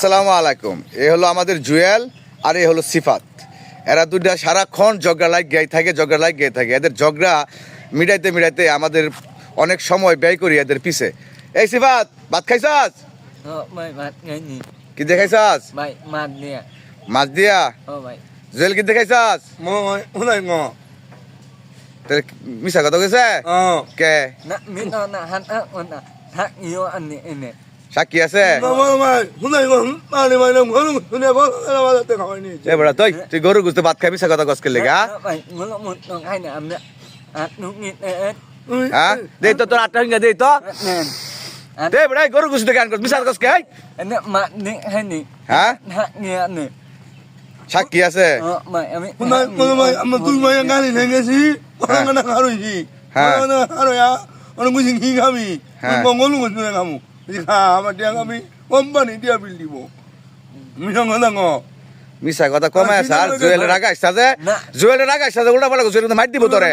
আসসালামু আলাইকুম। এ হলো আমাদের জুয়েল আর এ হলো সিফাত। এরা দুইটা সারাক্ষণ ঝগড়া লাগ গিয়ে থাকে। এদের ঝগড়া মিটাইতে আমাদের অনেক সময় ব্যয় করি এদের পিছে। এই সিফাত, ভাত খাইছাস? কি দেখাইছাস? মাছ দিয়া। জুয়েল কি দেখাইছাস? মিশা কথা কইছে কে? সাক্ষী আছে? তুই গরু গুছতে ভাত খাই মিশা কথা কসকে লেগা? হ্যাঁ দে তো তোর 8 টাকা দে তো দে বড়াই গরু গুছতে গান কর মিশা কসকে হ্যাঁ সাক্ষী আছে? মিশা কথা কমে স্যার। জুয়েলের রাগাইছা যে উল্টা পাল্টা জুয়েল মার দিব তোরে।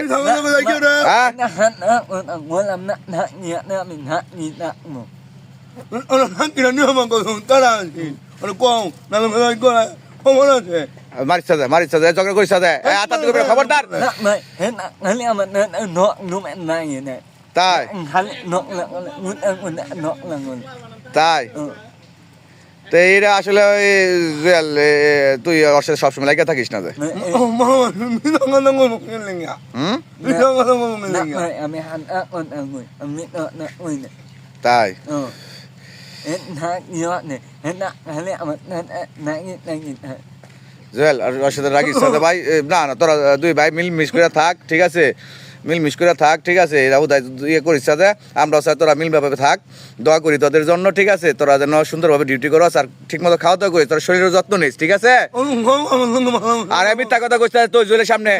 মারিছা যে ঝগড়া করিস যে খবরদার। তাই তাই তো এইটা আসলে ওই জুয়েল তুই ওর সাথে সবসময় লাগে থাকিস না যে? তাই জুয়েল আর ওর সাথে রাগিস না ভাই। না না তোরা দুই ভাই মিল করে থাক, ঠিক আছে? মিল করে থাক, ঠিক আছে? এরা উদয় ইয়ে করিস যে আমরা তোরা মিলভাবে থাক, দোয়া করি তোদের জন্য, ঠিক আছে? তোরা যেন সুন্দরভাবে ডিউটি করো আর ঠিক মতো খাওয়া দাওয়া করিস, তোর শরীরের যত্ন নিস, ঠিক আছে? আর আমি মিথ্যা কথা কইস তোর জুয়েলের সামনে।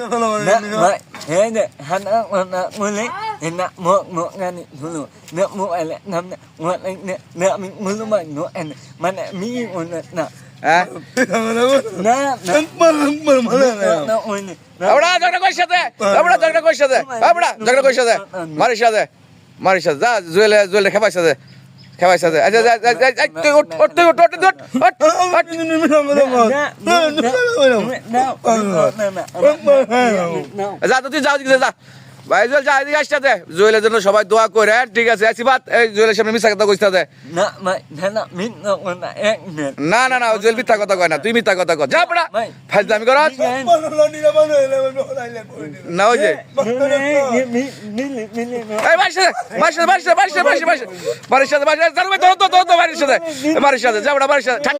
মারিস যা জুয়েলে খেপাইছে যা তুই যাও যা ভাই জুয়েল যা এদিকে আসতে দে। জুয়েলের জন্য সবাই দোয়া করে, ঠিক আছে? সিফাত এই জুয়েলের সামনে মিথ্যা কথা কইতে দে। না না না জুয়েল মিথ্যা কথা কয় না, তুই মিথ্যা কথা কর। যা পড়া ফাজলামি কর না। ওই যে এই বাড়ির সাথে যা পড়া বাড়ির সাথে